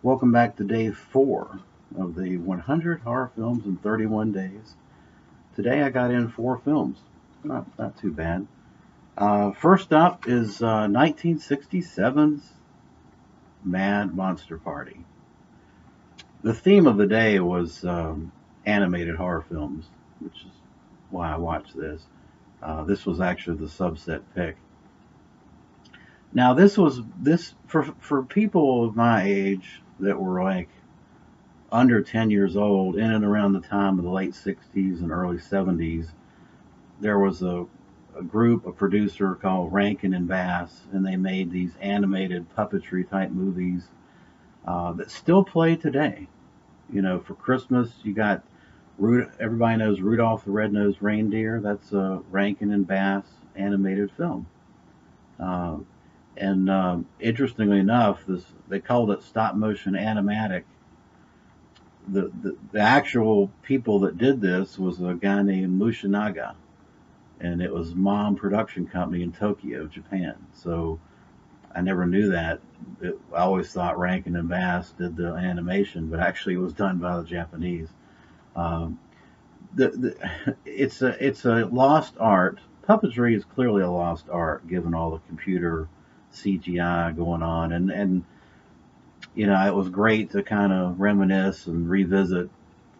Welcome back to day 4 of the 100 horror films in 31 days. Today I got in 4 films. Not too bad. First up is 1967's Mad Monster Party. The theme of the day was animated horror films, which is why I watched this. This was actually the subset pick. Now this for people of my age that were like under 10 years old, in and around the time of the late 60s and early 70s, there was a group, a producer called Rankin and Bass, and they made these animated puppetry type movies that still play today. You know, for Christmas, you got everybody knows Rudolph the Red-Nosed Reindeer. That's a Rankin and Bass animated film. Uh, and interestingly enough, this they called it stop motion animatic. The actual people that did this was a guy named Mushinaga, and it was Mom Production Company in Tokyo, Japan. So I never knew that. I always thought Rankin and Bass did the animation, but actually it was done by the Japanese. Um, it's a lost art. Puppetry is clearly a lost art, given all the computer CGI going on, and it was great to kind of reminisce and revisit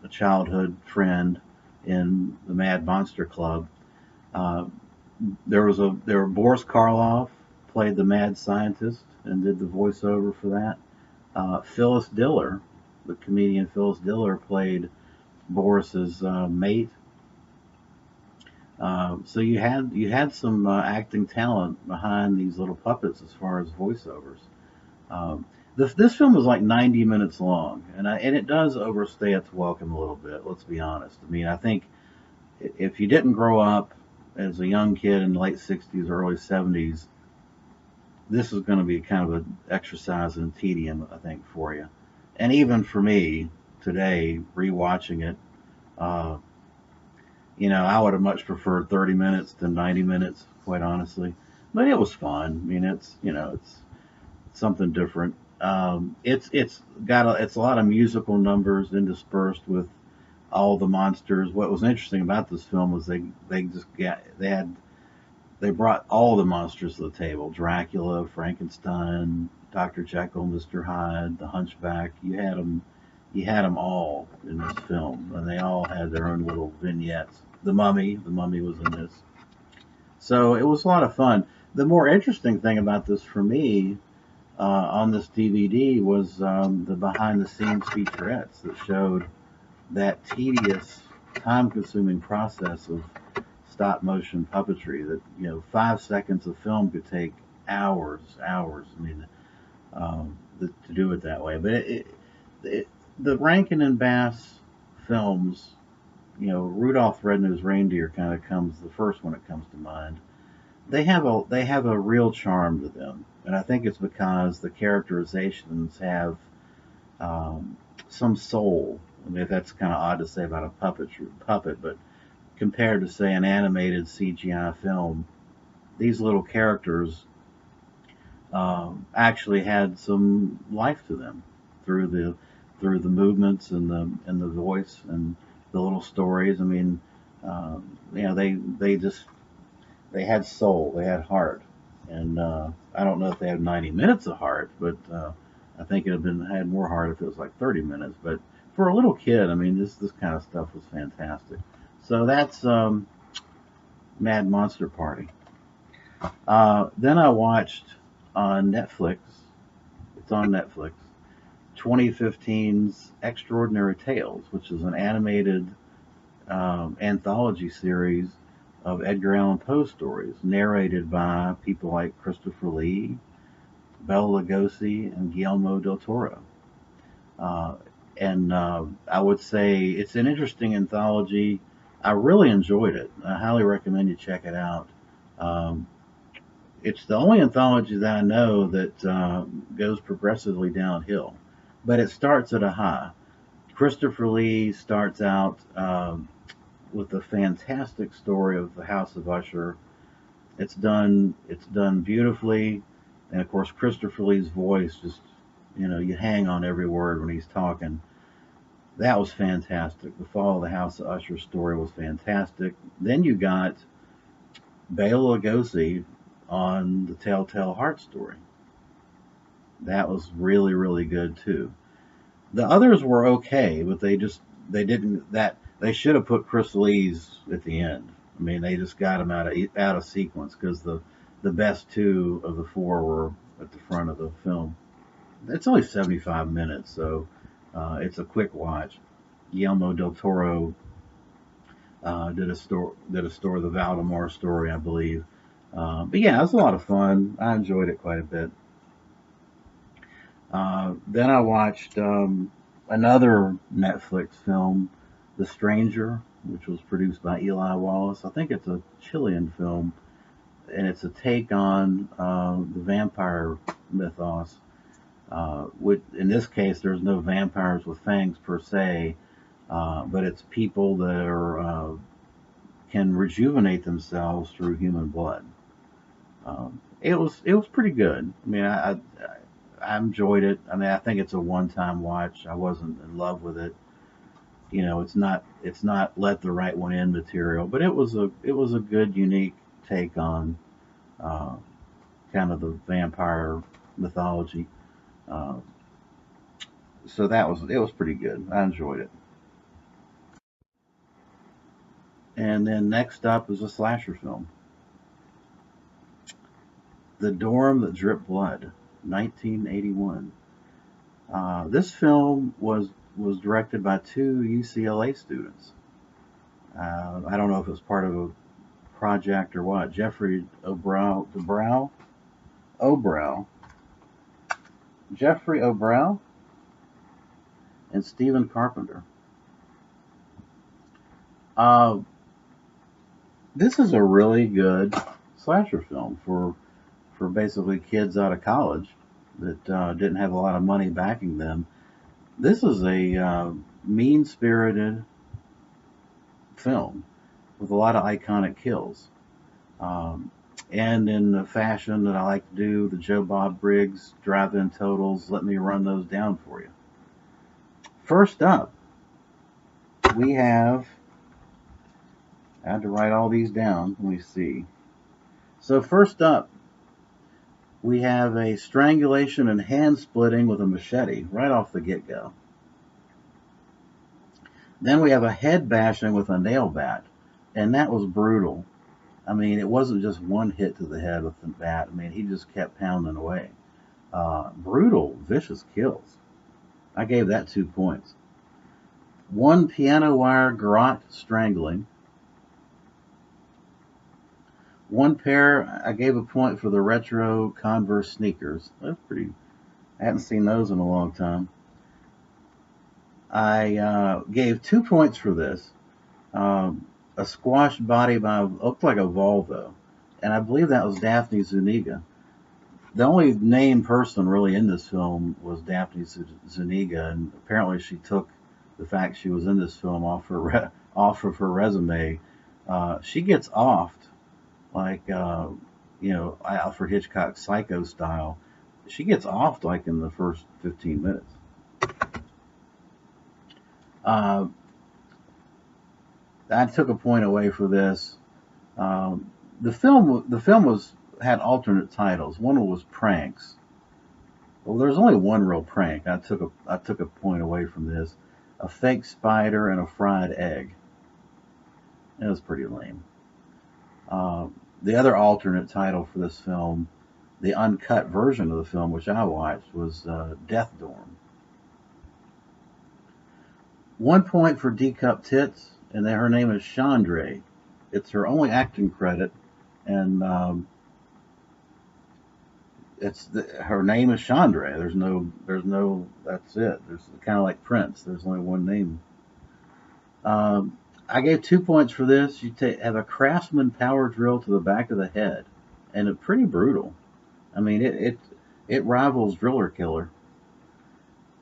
a childhood friend in the Mad Monster Club. Uh, there Boris Karloff played the mad scientist and did the voiceover for that. Phyllis Diller, the comedian Phyllis Diller, played Boris's mate. So you had some acting talent behind these little puppets as far as voiceovers. Um, this film was like 90 minutes long, and it does overstay its welcome a little bit. Let's be honest. I mean, I think if you didn't grow up as a young kid in the late 60s, early 70s, this is going to be kind of an exercise in tedium, I think, for you. And even for me today, rewatching it, uh, I would have much preferred 30 minutes than 90 minutes, quite honestly. But it was fun. I mean, it's something different. It's a lot of musical numbers interspersed with all the monsters. What was interesting about this film was they brought all the monsters to the table: Dracula, Frankenstein, Dr. Jekyll, Mr. Hyde, the Hunchback. You had them all in this film, and they all had their own little vignettes. The Mummy was in this, so it was a lot of fun. The more interesting thing about this for me on this DVD was the behind the scenes featurettes that showed that tedious, time consuming process of stop motion puppetry that, 5 seconds of film could take hours. I mean, to do it that way. But the Rankin and Bass films, Rudolph the Red-Nosed Reindeer kind of comes the first one that comes to mind. They have a real charm to them, and I think it's because the characterizations have some soul. I mean, that's kind of odd to say about a puppet, but compared to say an animated CGI film, these little characters actually had some life to them through the movements and the voice and the little stories. I mean, they had soul, they had heart, and I don't know if they had 90 minutes of heart, but I think it had more heart if it was like 30 minutes. But for a little kid, I mean, this kind of stuff was fantastic. So that's Mad Monster Party. Then I watched on Netflix. It's on Netflix. 2015's Extraordinary Tales, which is an animated anthology series of Edgar Allan Poe stories, narrated by people like Christopher Lee, Bela Lugosi, and Guillermo del Toro. Uh, and I would say it's an interesting anthology. I really enjoyed it. I highly recommend you check it out. Um, it's the only anthology that I know that goes progressively downhill, but it starts at a high. Christopher Lee starts out with a fantastic story of the House of Usher. It's done beautifully, and of course Christopher Lee's voice just You hang on every word when he's talking. That was fantastic. The Fall of the House of Usher story was fantastic. Then you got Bela Lugosi on the Telltale Heart story. That was really, really good too. The others were okay, but they didn't that they should have put Chris Lee's at the end. I mean, they just got him out of sequence because the best two of the four were at the front of the film. It's only 75 minutes, so it's a quick watch. Guillermo del Toro did a story, the Valdemar story, I believe. But yeah, it was a lot of fun. I enjoyed it quite a bit. Then I watched another Netflix film, The Stranger, which was produced by Eli Wallace. I think it's a Chilean film, and it's a take on the vampire mythos. In this case, there's no vampires with fangs per se, but it's people that can rejuvenate themselves through human blood. It was pretty good. I mean, I enjoyed it. I mean, I think it's a one-time watch. I wasn't in love with it. It's not let the right one in material, but it was a good, unique take on uh, kind of the vampire mythology. Uh, so it was pretty good. I enjoyed it. And then next up is a slasher film, The Dorm That Dripped Blood, 1981. This film was directed by two UCLA students. I don't know if it was part of a project or what. Jeffrey Obrow, Jeffrey Obrow, and Stephen Carpenter. Uh, this is a really good slasher film for basically kids out of college that didn't have a lot of money backing them. This is a mean spirited film with a lot of iconic kills. Um, and in the fashion that I like to do, the Joe Bob Briggs drive in totals, let me run those down for you. First up, we have, I had to write all these down. Let me see. So, first up, we have a strangulation and hand splitting with a machete right off the get go. Then we have a head bashing with a nail bat, and that was brutal. I mean, it wasn't just one hit to the head with the bat. I mean, he just kept pounding away. Brutal, vicious kills. I gave that 2 points. One piano wire garrote strangling. One pair, I gave a point for the retro Converse sneakers. That's pretty. I hadn't seen those in a long time. I gave 2 points for this. A squashed body by looked like a Volvo, and I believe that was Daphne Zuniga. The only named person really in this film was Daphne Zuniga, and apparently she took the fact she was in this film off of her resume. She gets offed like Alfred Hitchcock Psycho style. She gets offed like in the first 15 minutes. Uh, I took a point away for this. The film was had alternate titles. One was pranks. Well, there's only one real prank. I took a point away from this. A fake spider and a fried egg. It was pretty lame. Uh, the other alternate title for this film, the uncut version of the film, which I watched, was Death Dorm. 1 point for D Cup Tits, and then her name is Chandra. It's her only acting credit, and her name is Chandra. There's no. That's it. There's kind of like Prince. There's only one name. I gave 2 points for this. Have a Craftsman power drill to the back of the head, and it's pretty brutal. I mean, it rivals Driller Killer.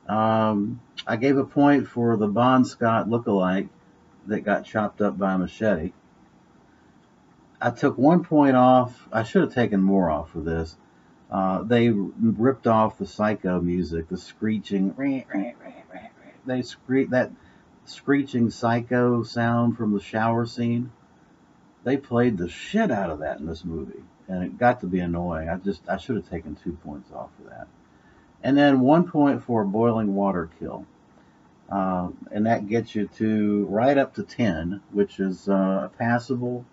I gave a point for the Bon Scott lookalike that got chopped up by a machete. I took 1 point off. I should have taken more off for this. They ripped off the Psycho music, the screeching. They that screeching Psycho sound from the shower scene. They played the shit out of that in this movie, and it got to be annoying. I should have taken 2 points off for that, and then 1 point for a boiling water kill. And that gets you to right up to 10, which is a passable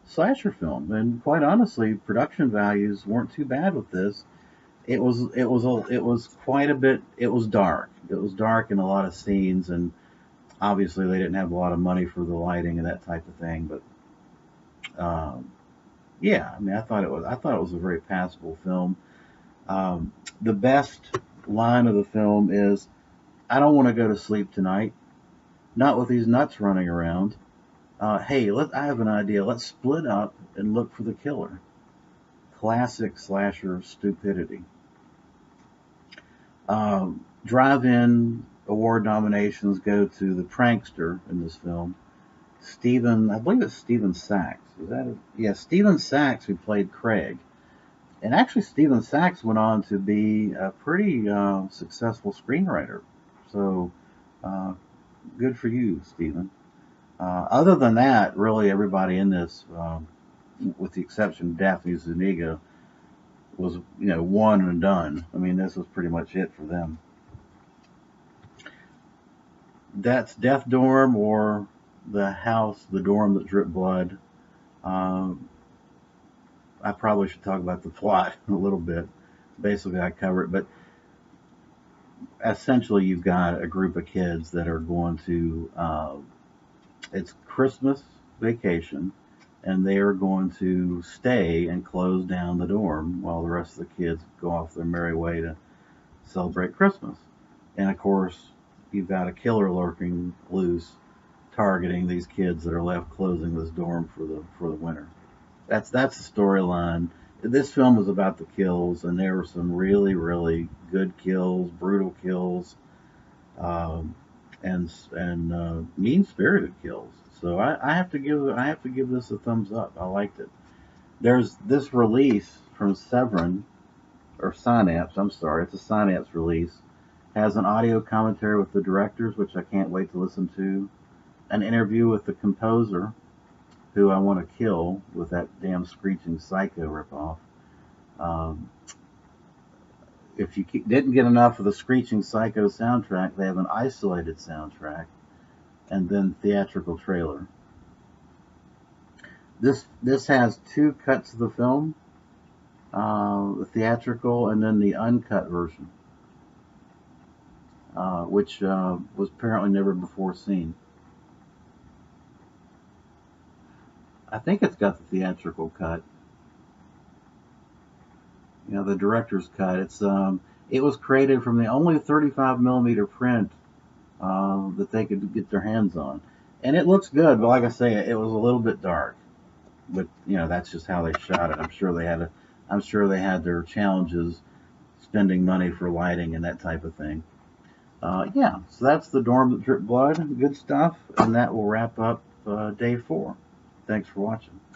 slasher film. And quite honestly, production values weren't too bad with this. It was quite a bit. It was dark. It was dark in a lot of scenes, and obviously they didn't have a lot of money for the lighting and that type of thing. But yeah, I mean, I thought it was a very passable film. The best line of the film is, "I don't want to go to sleep tonight. Not with these nuts running around. Hey, I have an idea. Let's split up and look for the killer." Classic slasher stupidity. Drive-in award nominations go to the prankster in this film, I believe it's Stephen Sachs. Is that it? Yeah, Stephen Sachs, who played Craig. And actually, Stephen Sachs went on to be a pretty successful screenwriter. So, uh, good for you, Stephen. Other than that, really everybody in this, with the exception of Daphne Zuniga, was one and done. I mean, this was pretty much it for them. That's Death Dorm, or the dorm that dripped blood. Um, I probably should talk about the plot a little bit. Basically, I cover it, but essentially, you've got a group of kids that are going to. It's Christmas vacation, and they are going to stay and close down the dorm while the rest of the kids go off their merry way to celebrate Christmas. And of course, you've got a killer lurking loose, targeting these kids that are left closing this dorm for the winter. That's the storyline. This film was about the kills, and there were some really really good kills, brutal kills, um, and mean spirited kills. So I have to give this a thumbs up. I liked it. There's this release from Severin, or Synapse. I'm sorry, it's a Synapse release. Has an audio commentary with the directors, which I can't wait to listen to. An interview with the composer, who I want to kill with that damn screeching Psycho ripoff. Um, if you didn't get enough of the screeching Psycho soundtrack, they have an isolated soundtrack, and then theatrical trailer. This has two cuts of the film, the theatrical and then the uncut version, which was apparently never before seen. I think it's got the theatrical cut. The director's cut. It was created from the only 35 millimeter print that they could get their hands on, and it looks good. But like I say, it was a little bit dark. But that's just how they shot it. I'm sure they had their challenges spending money for lighting and that type of thing. Yeah, so that's The Dorm That Dripped Blood. Good stuff, and that will wrap up day 4. Thanks for watching.